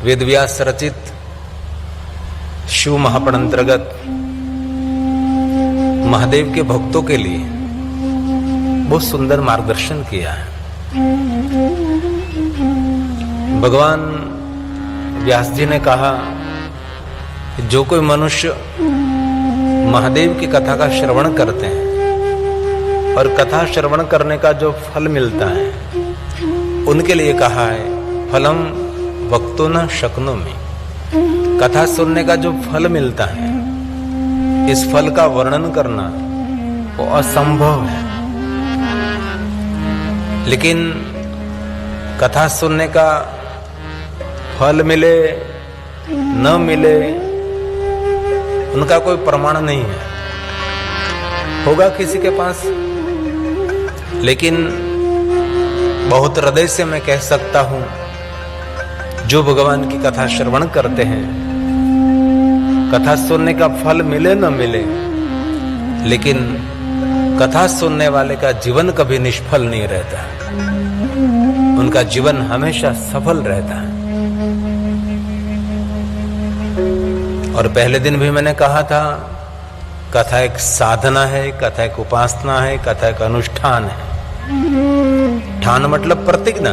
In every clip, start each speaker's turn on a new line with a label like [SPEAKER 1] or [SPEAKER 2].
[SPEAKER 1] वेदव्यास रचित शिव महापुराण अंतर्गत महादेव के भक्तों के लिए बहुत सुंदर मार्गदर्शन किया है। भगवान व्यास जी ने कहा कि जो कोई मनुष्य महादेव की कथा का श्रवण करते हैं और कथा श्रवण करने का जो फल मिलता है उनके लिए कहा है फलम वक्तो न शक्नोमि। कथा सुनने का जो फल मिलता है इस फल का वर्णन करना वो असंभव है, लेकिन कथा सुनने का फल मिले न मिले उनका कोई प्रमाण नहीं है। होगा किसी के पास, लेकिन बहुत हृदय से मैं कह सकता हूं जो भगवान की कथा श्रवण करते हैं, कथा सुनने का फल मिले न मिले, लेकिन कथा सुनने वाले का जीवन कभी निष्फल नहीं रहता, उनका जीवन हमेशा सफल रहता है। और पहले दिन भी मैंने कहा था कथा एक साधना है, कथा एक उपासना है, कथा एक अनुष्ठान है। ठान मतलब प्रतिज्ञा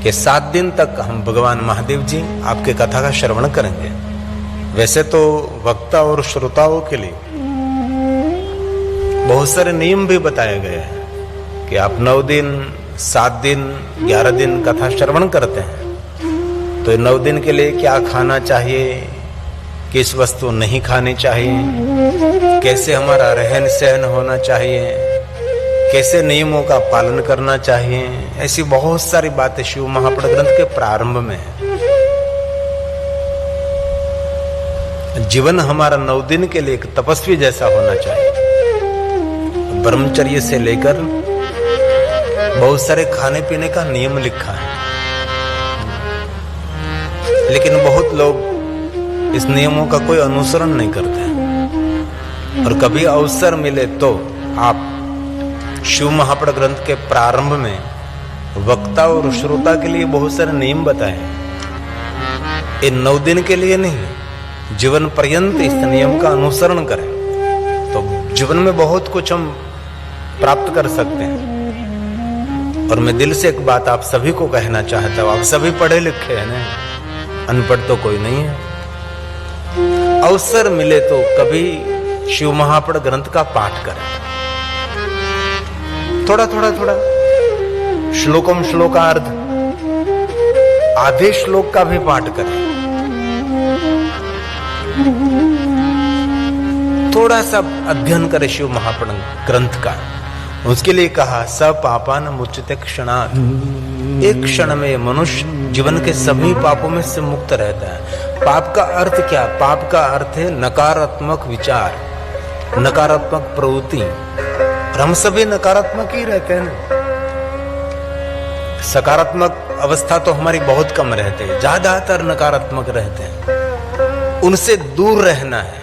[SPEAKER 1] कि 7 दिन तक हम भगवान महादेव जी आपके कथा का श्रवण करेंगे। वैसे तो वक्ता और श्रोताओं के लिए बहुत सारे नियम भी बताए गए हैं कि आप 9 दिन 7 दिन 11 दिन कथा श्रवण करते हैं तो 9 दिन के लिए क्या खाना चाहिए, किस वस्तु नहीं खानी चाहिए, कैसे हमारा रहन सहन होना चाहिए, कैसे नियमों का पालन करना चाहिए, ऐसी बहुत सारी बातें शिव महापुराण ग्रंथ के प्रारंभ में है। जीवन हमारा 9 दिन के लिए एक तपस्वी जैसा होना चाहिए। ब्रह्मचर्य से लेकर बहुत सारे खाने पीने का नियम लिखा है, लेकिन बहुत लोग इस नियमों का कोई अनुसरण नहीं करते। और कभी अवसर मिले तो आप शिव महापुराण ग्रंथ के प्रारंभ में वक्ता और श्रोता के लिए बहुत सारे नियम बताए। इन 9 दिन के लिए नहीं, जीवन पर्यंत इस नियम का अनुसरण करें तो जीवन में बहुत कुछ हम प्राप्त कर सकते हैं। और मैं दिल से एक बात आप सभी को कहना चाहता हूं, आप सभी पढ़े लिखे हैं ना, अनपढ़ तो कोई नहीं है। अवसर मिले तो कभी शिव महापुराण ग्रंथ का पाठ करें, थोड़ा श्लोकम श्लोकार्ध आधे श्लोक का भी पाठ करें, थोड़ा सा अध्ययन करें शिव महापुराण ग्रंथ का। उसके लिए कहा स पापान मुच्यते क्षणात्। एक क्षण में मनुष्य जीवन के सभी पापों में से मुक्त रहता है। पाप का अर्थ क्या? पाप का अर्थ है नकारात्मक विचार, नकारात्मक प्रवृत्ति। हम सभी नकारात्मक ही रहते हैं। सकारात्मक अवस्था तो हमारी बहुत कम रहते हैं, ज्यादातर नकारात्मक रहते हैं। उनसे दूर रहना है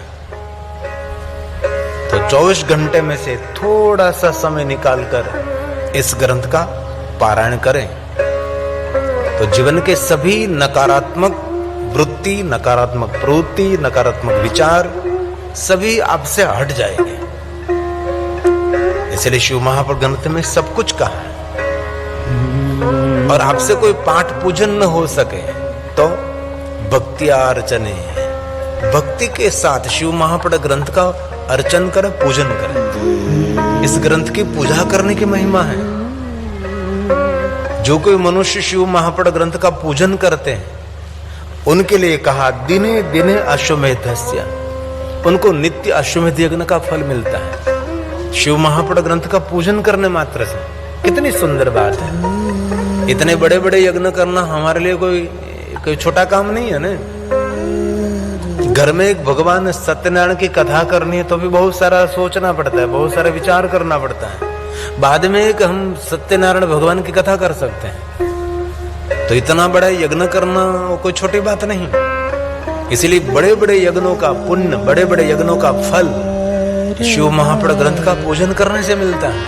[SPEAKER 1] तो 24 घंटे में से थोड़ा सा समय निकालकर इस ग्रंथ का पारायण करें तो जीवन के सभी नकारात्मक वृत्ति, नकारात्मक प्रवृत्ति, नकारात्मक विचार सभी आपसे हट जाएंगे। इसलिए शिव महापुराण ग्रंथ में सब कुछ कहा है। और आपसे कोई पाठ पूजन न हो सके तो भक्ति अर्चने, भक्ति के साथ शिव महापुराण ग्रंथ का अर्चन करें, पूजन करें। इस ग्रंथ की पूजा करने की महिमा है। जो कोई मनुष्य शिव महापुराण ग्रंथ का पूजन करते हैं उनके लिए कहा दिने दिने अश्वमेधस्य, उनको नित्य अश्वमेध यज्ञ का फल मिलता है शिव महापुराण ग्रंथ का पूजन करने मात्र से। कितनी सुंदर बात है। इतने बड़े बड़े यज्ञ करना हमारे लिए कोई छोटा काम नहीं है ना। घर में एक भगवान सत्यनारायण की कथा करनी है तो भी बहुत सारा सोचना पड़ता है, बहुत सारा विचार करना पड़ता है। बाद में एक हम सत्यनारायण भगवान की कथा कर सकते हैं। तो इतना बड़ा यज्ञ करना वो कोई छोटी बात नहीं। इसलिए बड़े बड़े यज्ञों का पुण्य, बड़े बड़े यज्ञों का फल शिव महापुराण ग्रंथ का पूजन करने से मिलता है।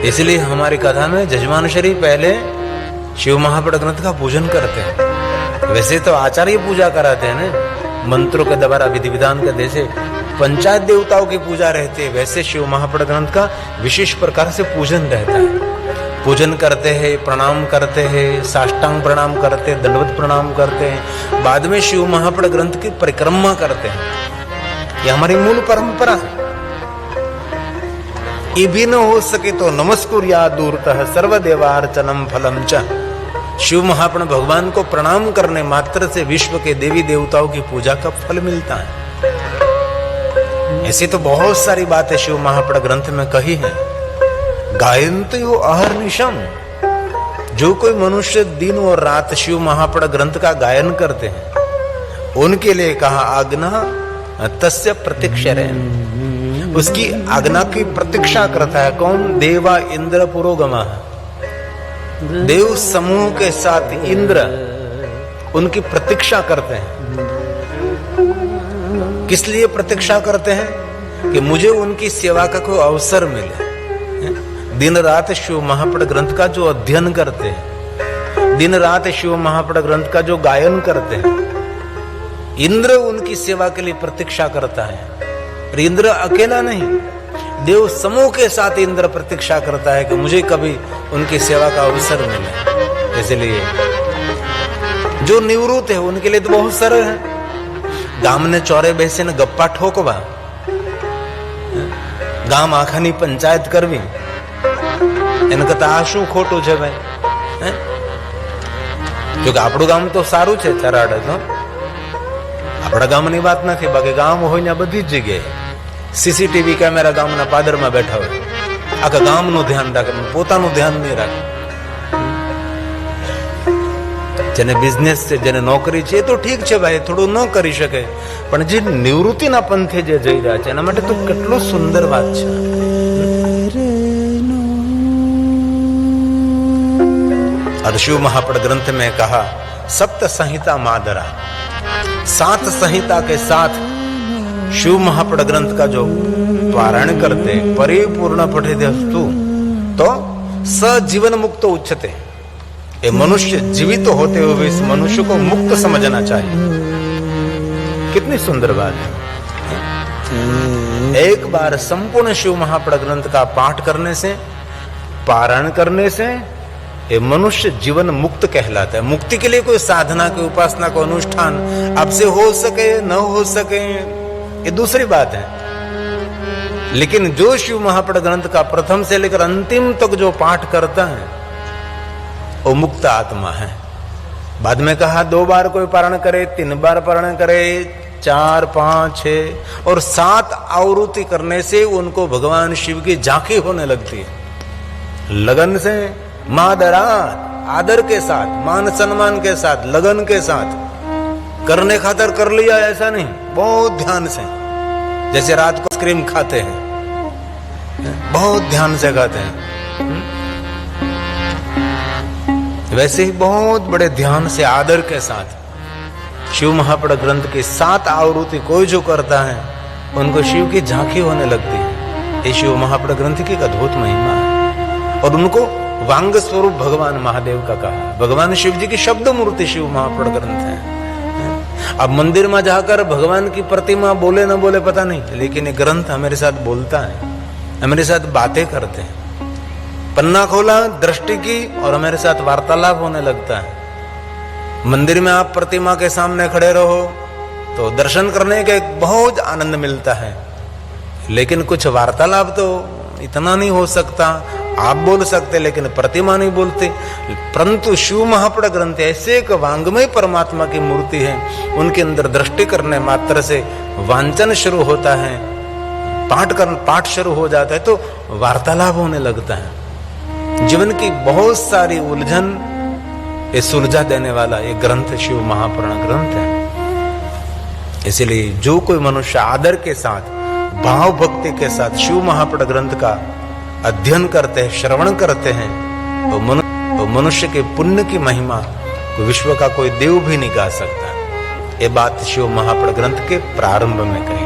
[SPEAKER 1] इसलिए हमारी कथा में जजमान शरीफ पहले शिव महापुराण ग्रंथ का पूजन करते हैं। वैसे तो आचार्य पूजा कराते हैं ना, मंत्रों के द्वारा विधि विधान का, जैसे पंचायत देवताओं की पूजा रहती है, वैसे शिव महापड़ ग्रंथ का विशेष प्रकार से पूजन रहता है। पूजन करते हैं, प्रणाम करते हैं, साष्टांग प्रणाम करते हैं, दंडवत प्रणाम करते हैं, बाद में शिव महापड़ ग्रंथ की परिक्रमा करते हैं। यह हमारी मूल परंपरा है। ये भी न हो सके तो नमस्कुर्या दूरतः सर्वदेवार्चनम फलम च। शिव महापण भगवान को प्रणाम करने मात्र से विश्व के देवी देवताओं की पूजा का फल मिलता है। ऐसी तो बहुत सारी बातें शिव महापण ग्रंथ में कही है। गायन्तो अहर्निशम, जो कोई मनुष्य दिन और रात शिव महापण ग्रंथ का गायन करते हैं, उनके लिए कहा आज्ञा तस्य प्रतीक्षेरन्, उसकी आज्ञा की प्रतीक्षा करता है। कौन? देवा इंद्र पुरोगमा, देव समूह के साथ इंद्र उनकी प्रतीक्षा करते हैं। किस लिए प्रतीक्षा करते हैं? कि मुझे उनकी सेवा का कोई अवसर मिले। दिन रात शिव महापड़ ग्रंथ का जो अध्ययन करते हैं, दिन रात शिव महापड़ ग्रंथ का जो गायन करते हैं, इंद्र उनकी सेवा के लिए प्रतीक्षा करता है। और इंद्र अकेला नहीं, देव समूह के साथ इंद्र प्रतीक्षा करता है कि मुझे कभी उनकी सेवा का अवसर मिले। इसलिए जो निवृत्त है उनके लिए तो बहुत सरल है। गाम ने चौरे बेसे ने गप्पा ठोकवा, गाम आखानी पंचायत करवी, એને કરતા આ શું ખોટું છે ભાઈ? જો કે આપણું ગામ તો સારું છે, ચરાડ તો આપણા ગામની વાત નથી, બાકી ગામ હોય ને બધી જ જગ્યાએ સીસીટીવી કેમેરા ગામના પાદરમાં બેઠા હોય, આખા ગામનું ધ્યાન રાખે, પોતાનું ધ્યાન નહીં રાખે। જેને બિઝનેસ છે, જેને નોકરી છે, એ તો ઠીક છે ભાઈ, થોડું ન કરી શકે, પણ જે નિવૃત્તિના પંથે જે જઈ રહ્યા છે એના માટે તો કેટલું સુંદર વાત છે। और शिव महापड़ ग्रंथ में कहा सप्त संहिता मादरा, 7 संहिता के साथ शिव महापड़ ग्रंथ का जो पारायण करते परिपूर्ण पठितस्तु तो सजीवन मुक्त उच्चते। ये मनुष्य जीवित होते हुए इस मनुष्य को मुक्त समझना चाहिए। कितनी सुंदर बात है। एक बार संपूर्ण शिव महापड़ ग्रंथ का पाठ करने से, पारायण करने से ये मनुष्य जीवन मुक्त कहलाता है। मुक्ति के लिए कोई साधना, कोई उपासना, कोई अनुष्ठान आपसे हो सके न हो सके ये दूसरी बात है, लेकिन जो शिव महापड़ ग्रंथ का प्रथम से लेकर अंतिम तक जो पाठ करता है वो मुक्त आत्मा है। बाद में कहा 2 बार कोई पारायण करे, 3 बार पारायण करे, 4, 5, 6 और 7 आवृत्ति करने से उनको भगवान शिव की झांकी होने लगती है। लगन से, मादरात, आदर के साथ, मान सम्मान के साथ, लगन के साथ, करने खातर कर लिया ऐसा नहीं, बहुत ध्यान से। जैसे रात को आइसक्रीम खाते हैं, बहुत ध्यान से खाते हैं, वैसे ही बहुत बड़े ध्यान से, आदर के साथ शिव महापड़ ग्रंथ की 7 आवृत्ति कोई जो करता है उनको शिव की झांकी होने लगती है। ये शिव महापड़ ग्रंथ की एक अद्भुत महिमा है। और उनको वांग स्वरूप भगवान महादेव का कहा। भगवान शिव जी की शब्द मूर्ति शिव महापड़ ग्रंथ है। अब मंदिर में जाकर भगवान की प्रतिमा बोले न बोले पता नहीं, लेकिन ये ग्रंथ हमारे साथ बोलता है, हमारे साथ बातें करते हैं। पन्ना खोला, दृष्टि की और हमारे साथ वार्तालाप होने लगता है। मंदिर में आप प्रतिमा के सामने खड़े रहो तो दर्शन करने का एक बहुत आनंद मिलता है, लेकिन कुछ वार्तालाप तो इतना नहीं हो सकता। आप बोल सकते लेकिन प्रतिमा नहीं बोलती। परंतु शिव महापड़ ग्रंथ ऐसे एक वांगमय परमात्मा की मूर्ति है, उनके अंदर दृष्टि करने मात्र से वांचन शुरू होता है, पाठ शुरू हो जाता है तो वार्तालाप होने लगता है। जीवन की बहुत सारी उलझन ये सुलझा देने वाला ये ग्रंथ शिव महापड़ ग्रंथ है। इसलिए जो कोई मनुष्य आदर के साथ, भाव भक्ति के साथ शिव महापड़ ग्रंथ का अध्ययन करते हैं, श्रवण करते हैं, तो मनुष्य के पुण्य की महिमा विश्व का कोई देव भी नहीं गा सकता। ये बात शिव महापड़ ग्रंथ के प्रारंभ में कही।